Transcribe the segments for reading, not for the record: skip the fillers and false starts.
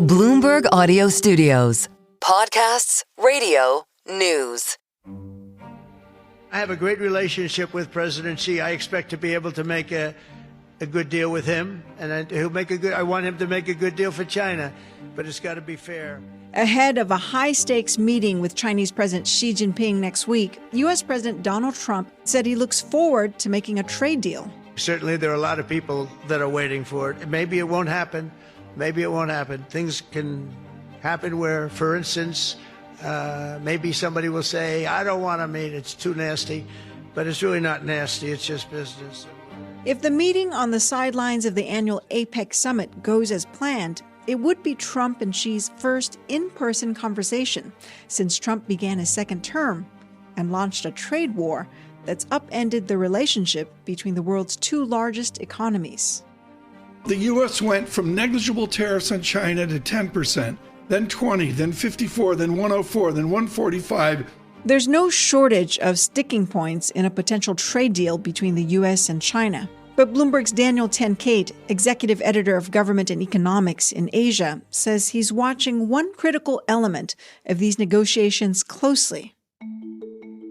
Bloomberg Audio Studios. Podcasts, radio, news. I have a great relationship with President Xi. I expect to be able to make a good deal with him, and I want him to make a good deal for China, but it's got to be fair. Ahead of a high-stakes meeting with Chinese President Xi Jinping next week, U.S. President Donald Trump said he looks forward to making a trade deal. Certainly, there are a lot of people that are waiting for it. Maybe it won't happen. Maybe it won't happen. Things can happen where, for instance, maybe somebody will say, I don't want to meet, it's too nasty. But it's really not nasty, it's just business. If the meeting on the sidelines of the annual APEC summit goes as planned, it would be Trump and Xi's first in-person conversation since Trump began his second term and launched a trade war that's upended the relationship between the world's two largest economies. The U.S. went from negligible tariffs on China to 10%, then 20, then 54, then 104, then 145. There's no shortage of sticking points in a potential trade deal between the U.S. and China. But Bloomberg's Daniel Tenkate, executive editor of government and economics in Asia, says he's watching one critical element of these negotiations closely.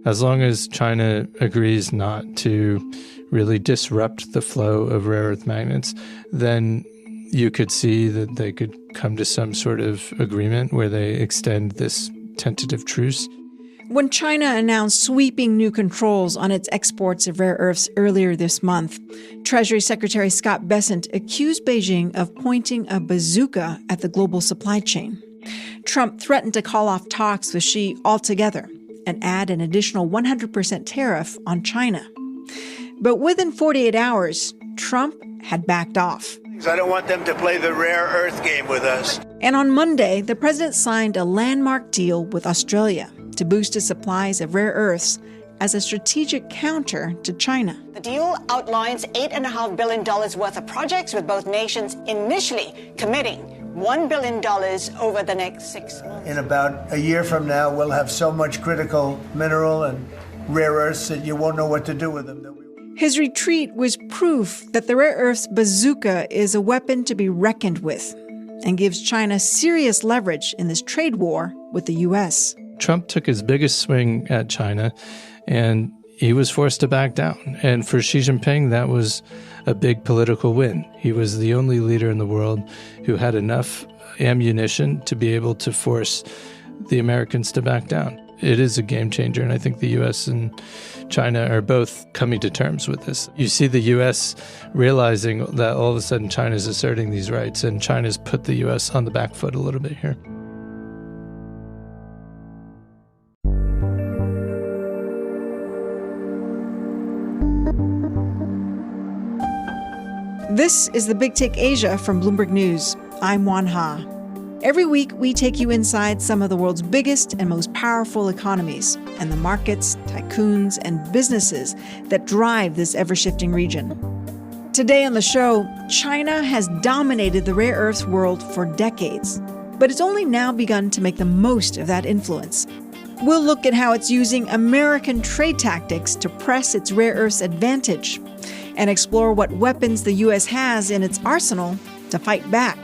As long as China agrees not to really disrupt the flow of rare earth magnets, then you could see that they could come to some sort of agreement where they extend this tentative truce. When China announced sweeping new controls on its exports of rare earths earlier this month, Treasury Secretary Scott Bessent accused Beijing of pointing a bazooka at the global supply chain. Trump threatened to call off talks with Xi altogether and add an additional 100% tariff on China. But within 48 hours, Trump had backed off. I don't want them to play the rare earth game with us. And on Monday, the president signed a landmark deal with Australia to boost its supplies of rare earths as a strategic counter to China. The deal outlines $8.5 billion worth of projects, with both nations initially committing $1 billion over the next 6 months. In about a year from now, we'll have so much critical mineral and rare earths that you won't know what to do with them. His retreat was proof that the rare earths bazooka is a weapon to be reckoned with and gives China serious leverage in this trade war with the U.S. Trump took his biggest swing at China, and he was forced to back down. And for Xi Jinping, that was a big political win. He was the only leader in the world who had enough ammunition to be able to force the Americans to back down. It is a game changer, and I think the U.S. and China are both coming to terms with this. You see the U.S. realizing that all of a sudden China's asserting these rights, and China's put the U.S. on the back foot a little bit here. This is the Big Take Asia from Bloomberg News. I'm Wan Ha. Every week, we take you inside some of the world's biggest and most powerful economies and the markets, tycoons, and businesses that drive this ever-shifting region. Today on the show, China has dominated the rare earths world for decades, but it's only now begun to make the most of that influence. We'll look at how it's using American trade tactics to press its rare earths advantage and explore what weapons the U.S. has in its arsenal to fight back.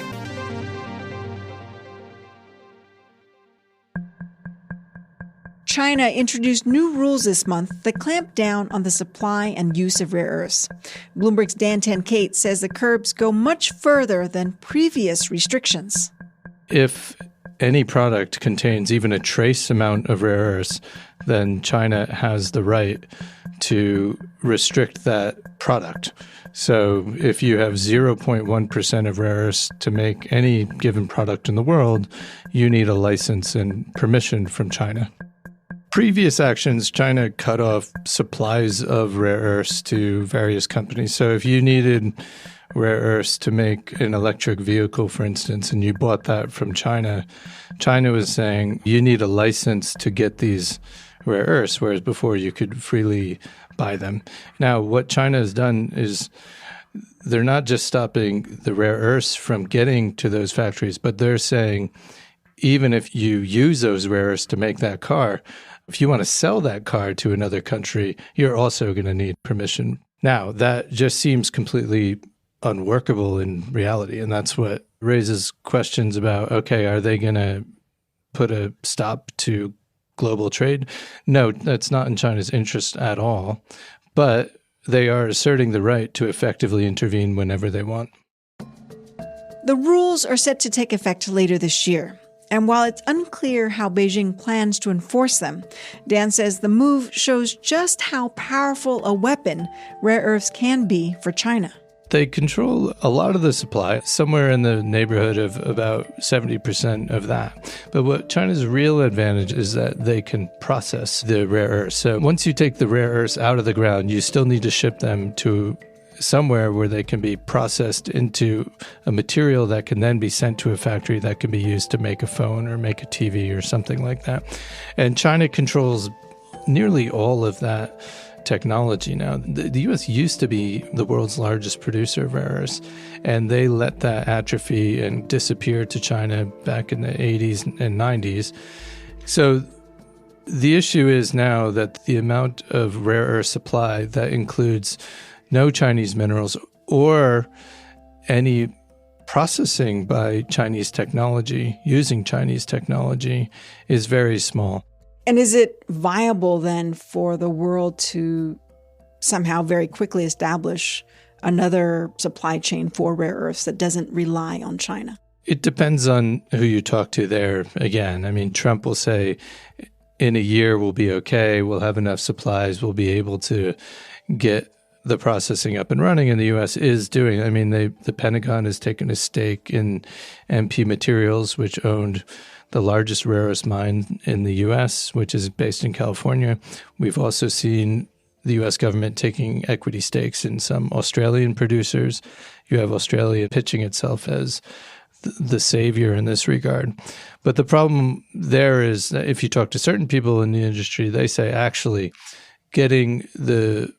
China introduced new rules this month that clamp down on the supply and use of rare earths. Bloomberg's Dan Tenkate says the curbs go much further than previous restrictions. If any product contains even a trace amount of rare earths, then China has the right to restrict that product. So if you have 0.1% of rare earths to make any given product in the world, you need a license and permission from China. Previous actions, China cut off supplies of rare earths to various companies. So if you needed rare earths to make an electric vehicle, for instance, and you bought that from China, China was saying you need a license to get these rare earths, whereas before you could freely buy them. Now, what China has done is they're not just stopping the rare earths from getting to those factories, but they're saying even if you use those rare earths to make that car, if you want to sell that car to another country, you're also going to need permission. Now, that just seems completely unworkable in reality. And that's what raises questions about, okay, are they going to put a stop to global trade? No, that's not in China's interest at all. But they are asserting the right to effectively intervene whenever they want. The rules are set to take effect later this year. And while it's unclear how Beijing plans to enforce them, Dan says the move shows just how powerful a weapon rare earths can be for China. They control a lot of the supply, somewhere in the neighborhood of about 70% of that. But what China's real advantage is that they can process the rare earths. So once you take the rare earths out of the ground, you still need to ship them to somewhere where they can be processed into a material that can then be sent to a factory that can be used to make a phone or make a TV or something like that. And China controls nearly all of that technology now. The U.S. used to be the world's largest producer of rare earths, and they let that atrophy and disappear to China back in the 80s and 90s. So the issue is now that the amount of rare earth supply that includes no Chinese minerals or any processing by Chinese technology, using Chinese technology, is very small. And is it viable then for the world to somehow very quickly establish another supply chain for rare earths that doesn't rely on China? It depends on who you talk to there. Again, I mean, Trump will say in a year we'll be okay, we'll have enough supplies, we'll be able to get the processing up and running, and the U.S. is doing. I mean, the Pentagon has taken a stake in MP Materials, which owned the largest rare earth mine in the U.S., which is based in California. We've also seen the U.S. government taking equity stakes in some Australian producers. You have Australia pitching itself as the savior in this regard. But the problem there is that if you talk to certain people in the industry, they say actually getting the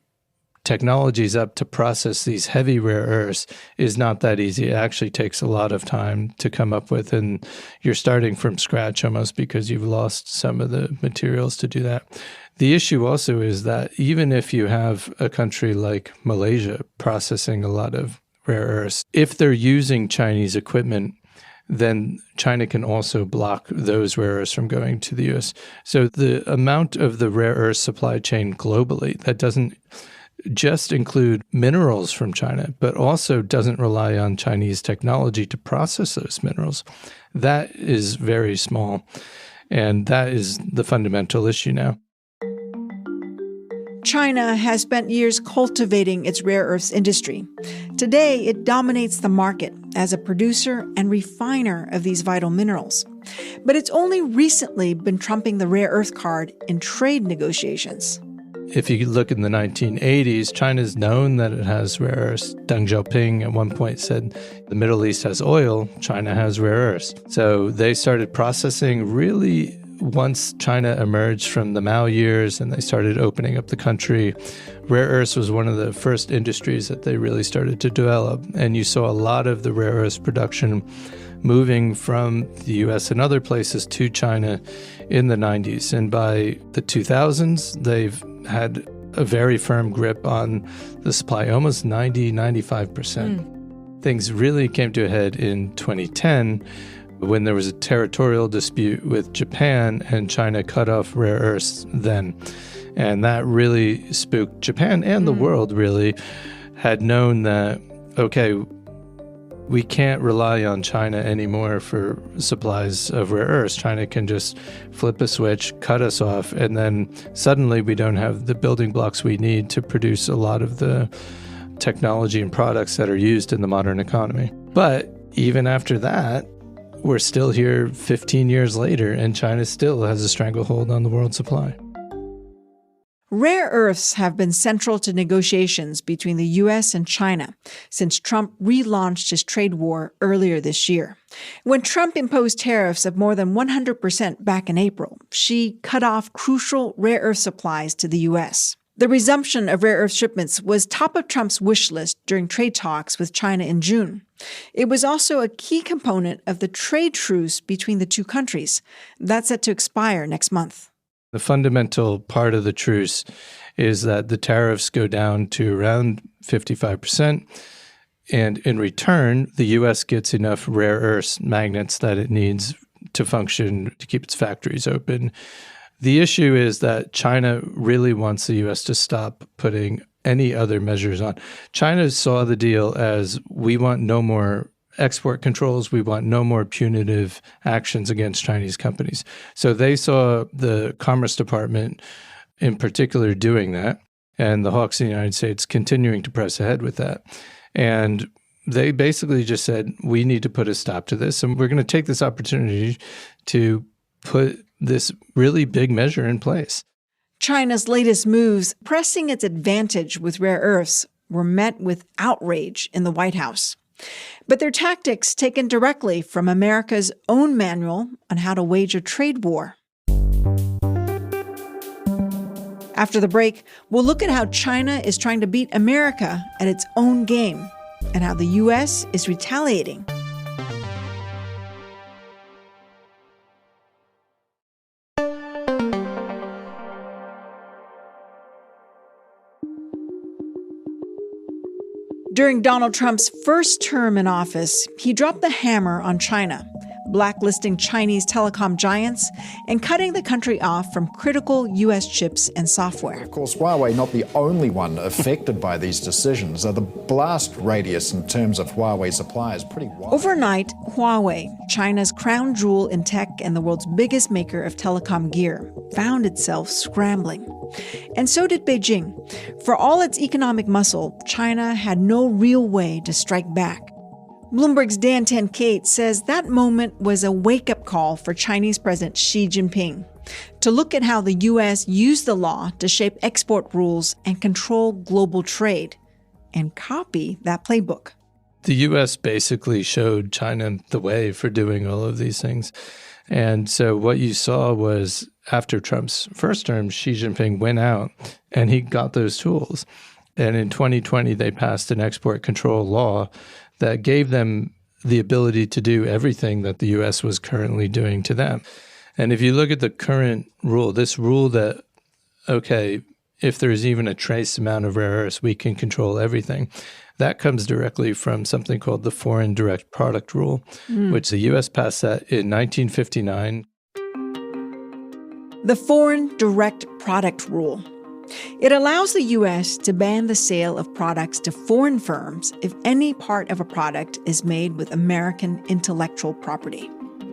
technologies up to process these heavy rare earths is not that easy. It actually takes a lot of time to come up with, and you're starting from scratch almost because you've lost some of the materials to do that. The issue also is that even if you have a country like Malaysia processing a lot of rare earths, if they're using Chinese equipment, then China can also block those rare earths from going to the U.S. So the amount of the rare earth supply chain globally, that doesn't just include minerals from China, but also doesn't rely on Chinese technology to process those minerals. That is very small, and that is the fundamental issue now. China has spent years cultivating its rare earths industry. Today, it dominates the market as a producer and refiner of these vital minerals. But it's only recently been trumping the rare earth card in trade negotiations. If you look in the 1980s, China's known that it has rare earths. Deng Xiaoping at one point said, the Middle East has oil, China has rare earths. So they started processing really once China emerged from the Mao years and they started opening up the country. Rare earths was one of the first industries that they really started to develop. And you saw a lot of the rare earths production moving from the U.S. and other places to China in the 90s. And by the 2000s, they've had a very firm grip on the supply, almost 95%. Things really came to a head in 2010 when there was a territorial dispute with Japan and China cut off rare earths then. And that really spooked Japan, and the world really had known that, okay, we can't rely on China anymore for supplies of rare earths. China can just flip a switch, cut us off, and then suddenly we don't have the building blocks we need to produce a lot of the technology and products that are used in the modern economy. But even after that, we're still here 15 years later, and China still has a stranglehold on the world supply. Rare earths have been central to negotiations between the U.S. and China since Trump relaunched his trade war earlier this year. When Trump imposed tariffs of more than 100% back in April, Xi cut off crucial rare earth supplies to the U.S. The resumption of rare earth shipments was top of Trump's wish list during trade talks with China in June. It was also a key component of the trade truce between the two countries. That's set to expire next month. The fundamental part of the truce is that the tariffs go down to around 55%. And in return, the U.S. gets enough rare earth magnets that it needs to function, to keep its factories open. The issue is that China really wants the U.S. to stop putting any other measures on. China saw the deal as, we want no more export controls. We want no more punitive actions against Chinese companies. So they saw the Commerce Department in particular doing that, and the hawks in the United States continuing to press ahead with that. And they basically just said, we need to put a stop to this, and we're going to take this opportunity to put this really big measure in place. China's latest moves, pressing its advantage with rare earths, were met with outrage in the White House. But their tactics taken directly from America's own manual on how to wage a trade war. After the break, we'll look at how China is trying to beat America at its own game and how the U.S. is retaliating. During Donald Trump's first term in office, he dropped the hammer on China, blacklisting Chinese telecom giants and cutting the country off from critical U.S. chips and software. Of course, Huawei not the only one affected by these decisions. The blast radius in terms of Huawei supply is pretty wide. Overnight, Huawei, China's crown jewel in tech and the world's biggest maker of telecom gear, found itself scrambling. And so did Beijing. For all its economic muscle, China had no real way to strike back. Bloomberg's Dan Tenkate says that moment was a wake-up call for Chinese President Xi Jinping to look at how the U.S. used the law to shape export rules and control global trade, and copy that playbook. The U.S. basically showed China the way for doing all of these things. And so what you saw was, after Trump's first term, Xi Jinping went out and he got those tools. And in 2020, they passed an export control law that gave them the ability to do everything that the U.S. was currently doing to them. And if you look at the current rule, this rule that, okay, if there's even a trace amount of rare earths, we can control everything, that comes directly from something called the Foreign Direct Product Rule, which the U.S. passed that in 1959. The Foreign Direct Product Rule. It allows the U.S. to ban the sale of products to foreign firms if any part of a product is made with American intellectual property.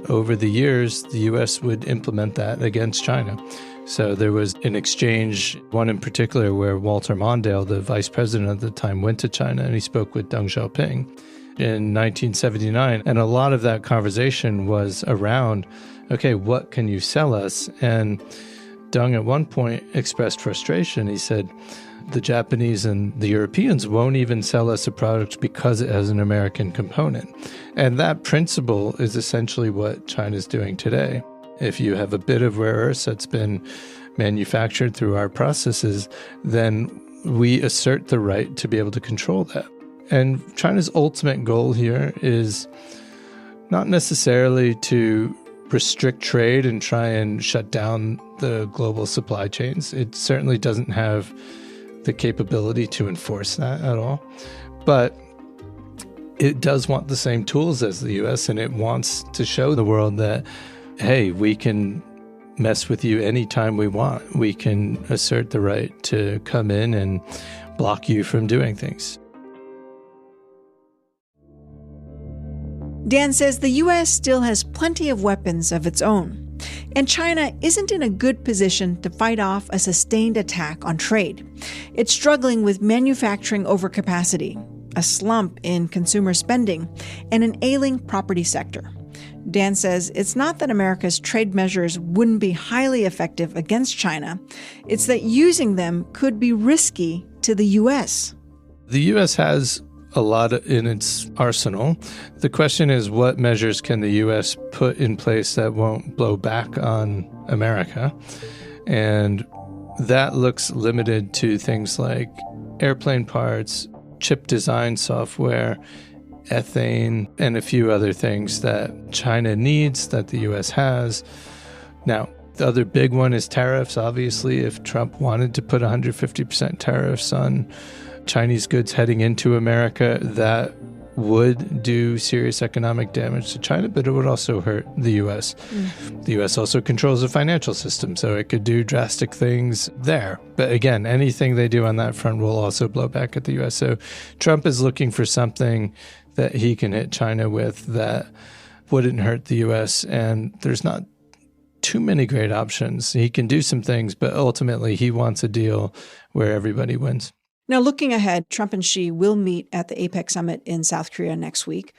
Over the years, the U.S. would implement that against China. So there was an exchange, one in particular, where Walter Mondale, the vice president at the time, went to China and he spoke with Deng Xiaoping in 1979. And a lot of that conversation was around, okay, what can you sell us? And Deng at one point expressed frustration. He said, the Japanese and the Europeans won't even sell us a product because it has an American component. And that principle is essentially what China's doing today. If you have a bit of rare earths that's been manufactured through our processes, then we assert the right to be able to control that. And China's ultimate goal here is not necessarily to restrict trade and try and shut down the global supply chains. It certainly doesn't have the capability to enforce that at all. But it does want the same tools as the U.S., and it wants to show the world that, hey, we can mess with you anytime we want. We can assert the right to come in and block you from doing things. Dan says the U.S. still has plenty of weapons of its own, and China isn't in a good position to fight off a sustained attack on trade. It's struggling with manufacturing overcapacity, a slump in consumer spending, and an ailing property sector. Dan says it's not that America's trade measures wouldn't be highly effective against China, it's that using them could be risky to the U.S. The U.S. has a lot in its arsenal. The question is, what measures can the U.S. put in place that won't blow back on America? And that looks limited to things like airplane parts, chip design software, ethane, and a few other things that China needs that the U.S. has. Now, the other big one is tariffs. Obviously, if Trump wanted to put 150% tariffs on Chinese goods heading into America, that would do serious economic damage to China, but it would also hurt the U.S. The U.S. also controls the financial system, so it could do drastic things there. But again, anything they do on that front will also blow back at the U.S. So Trump is looking for something that he can hit China with that wouldn't hurt the U.S., and there's not too many great options. He can do some things, but ultimately he wants a deal where everybody wins. Now, looking ahead, Trump and Xi will meet at the APEC summit in South Korea next week.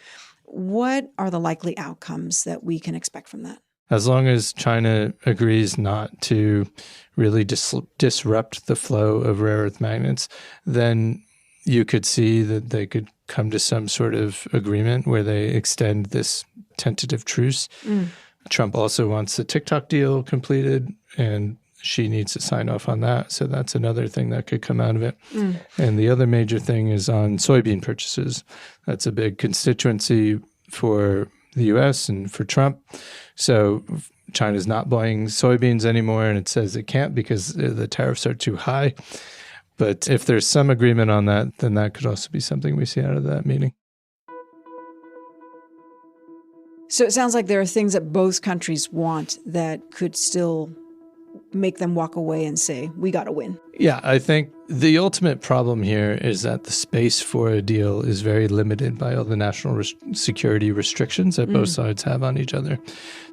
What are the likely outcomes that we can expect from that? As long as China agrees not to really disrupt the flow of rare earth magnets, then you could see that they could come to some sort of agreement where they extend this tentative truce. Trump also wants the TikTok deal completed, and Xi needs to sign off on that. So that's another thing that could come out of it. And the other major thing is on soybean purchases. That's a big constituency for the U.S. and for Trump. So China's not buying soybeans anymore, and it says it can't because the tariffs are too high. But if there's some agreement on that, then that could also be something we see out of that meeting. So it sounds like there are things that both countries want that could still make them walk away and say, we got to win. Yeah, I think the ultimate problem here is that the space for a deal is very limited by all the national security restrictions that both sides have on each other.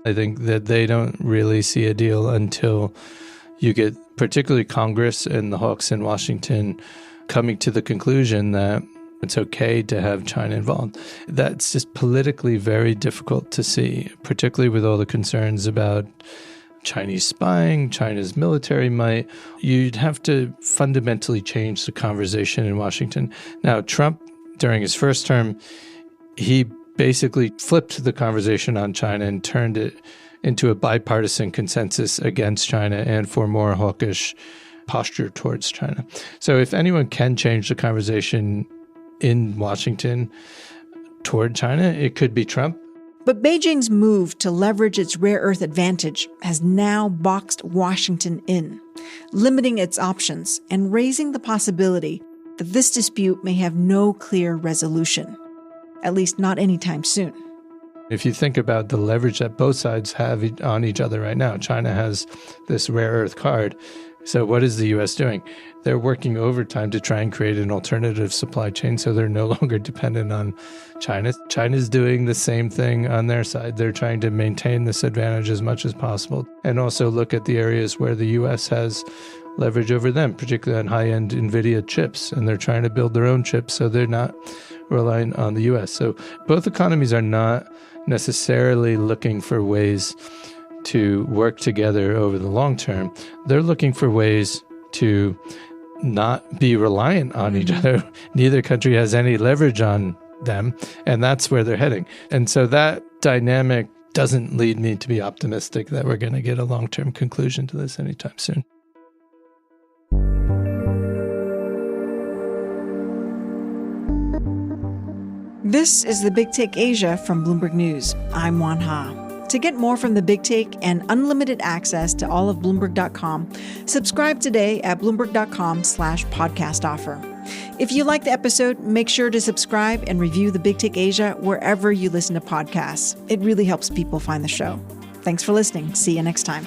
I think that they don't really see a deal until you get particularly Congress and the hawks in Washington coming to the conclusion that it's okay to have China involved. That's just politically very difficult to see, particularly with all the concerns about Chinese spying, China's military might. You'd have to fundamentally change the conversation in Washington. Now, Trump, during his first term, he basically flipped the conversation on China and turned it into a bipartisan consensus against China and for more hawkish posture towards China. So if anyone can change the conversation in Washington toward China, it could be Trump. But Beijing's move to leverage its rare earth advantage has now boxed Washington in, limiting its options and raising the possibility that this dispute may have no clear resolution, at least not anytime soon. If you think about the leverage that both sides have on each other right now, China has this rare earth card. So what is the U.S. doing? They're working overtime to try and create an alternative supply chain so they're no longer dependent on China. China's doing the same thing on their side. They're trying to maintain this advantage as much as possible and also look at the areas where the U.S. has leverage over them, particularly on high-end NVIDIA chips. And they're trying to build their own chips so they're not relying on the U.S. So both economies are not necessarily looking for ways to work together over the long term. They're looking for ways to not be reliant on each other. Neither country has any leverage on them, and that's where they're heading. And so that dynamic doesn't lead me to be optimistic that we're going to get a long-term conclusion to this anytime soon. This is The Big Take Asia from Bloomberg News. I'm Oanh Ha. To get more from The Big Take and unlimited access to all of Bloomberg.com, subscribe today at Bloomberg.com/podcast offer. If you like the episode, make sure to subscribe and review The Big Take Asia wherever you listen to podcasts. It really helps people find the show. Thanks for listening. See you next time.